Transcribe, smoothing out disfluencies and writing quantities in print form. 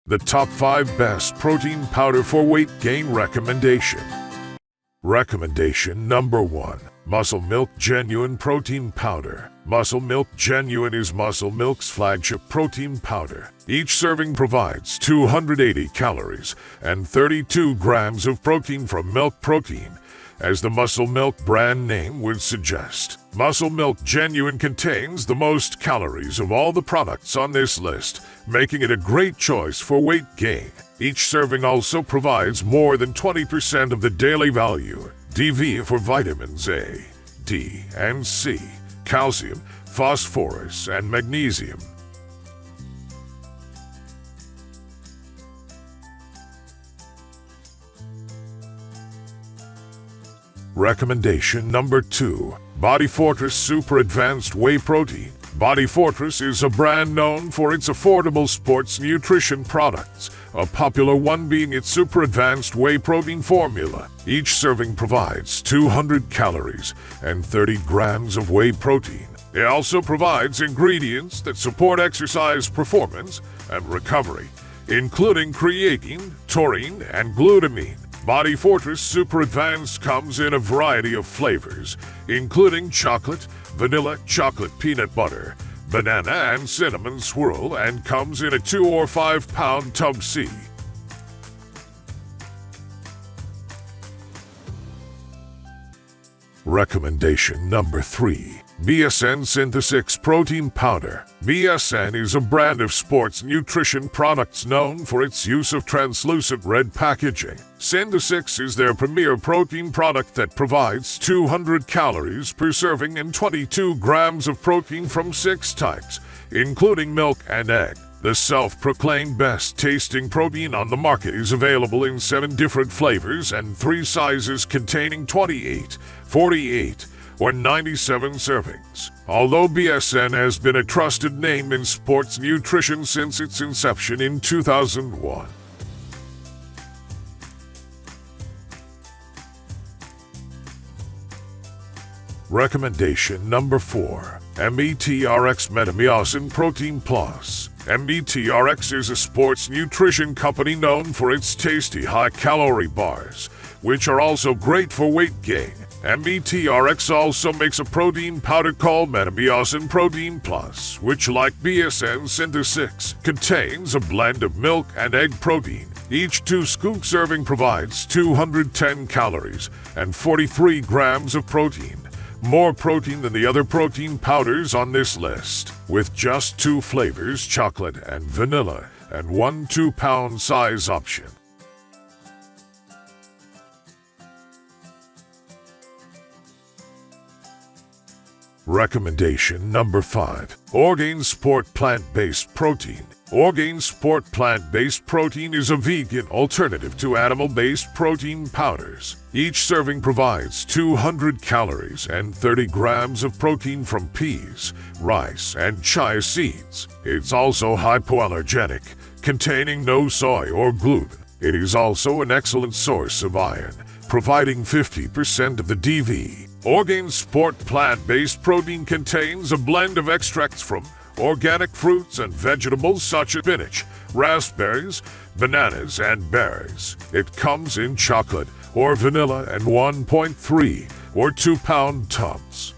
The top 5 best protein powder for weight gain recommendation. Recommendation number 1. Muscle Milk Genuine Protein Powder. Muscle Milk Genuine is Muscle Milk's flagship protein powder. Each serving provides 280 calories and 32 grams of protein from milk protein, as the Muscle Milk brand name would suggest. Muscle Milk Genuine contains the most calories of all the products on this list, making it a great choice for weight gain. Each serving also provides more than 20% of the daily value, DV for vitamins A, D, and C, calcium, phosphorus, and magnesium. Recommendation number 2. Body Fortress Super Advanced Whey Protein. Body Fortress is a brand known for its affordable sports nutrition products, a popular one being its Super Advanced Whey Protein formula. Each serving provides 200 calories and 30 grams of whey protein. It also provides ingredients that support exercise performance and recovery, including creatine, taurine, and glutamine. Body Fortress Super Advanced comes in a variety of flavors, including chocolate, vanilla, chocolate peanut butter, banana, and cinnamon swirl, and comes in a 2 or 5 pound tub C. Recommendation number 3. BSN Synthesix Protein Powder. BSN is a brand of sports nutrition products known for its use of translucent red packaging. Synthesix is their premier protein product that provides 200 calories per serving and 22 grams of protein from 6 types, including milk and egg. The self-proclaimed best-tasting protein on the market is available in 7 different flavors and 3 sizes containing 28, 48, or 97 servings. Although BSN has been a trusted name in sports nutrition since its inception in 2001. Recommendation number 4. METRX METAMYOSYN Protein Plus. METRX is a sports nutrition company known for its tasty high-calorie bars, which are also great for weight gain. METRX also makes a protein powder called METAMYOSYN Protein Plus, which, like BSN Synthesix, contains a blend of milk and egg protein. Each 2-scoop serving provides 210 calories and 43 grams of protein, more protein than the other protein powders on this list, with just 2 flavors, chocolate and vanilla, and 1 2-pound size option. Recommendation number 5. ORGAIN Sport Plant-Based Protein. ORGAIN Sport Plant-Based Protein is a vegan alternative to animal-based protein powders. Each serving provides 200 calories and 30 grams of protein from peas, rice, and chia seeds. It's also hypoallergenic, containing no soy or gluten. It is also an excellent source of iron, providing 50% of the DV. ORGAIN Sport Plant-Based Protein contains a blend of extracts from organic fruits and vegetables such as spinach, raspberries, bananas, and berries. It comes in chocolate or vanilla and 1.3 or 2-pound tubs.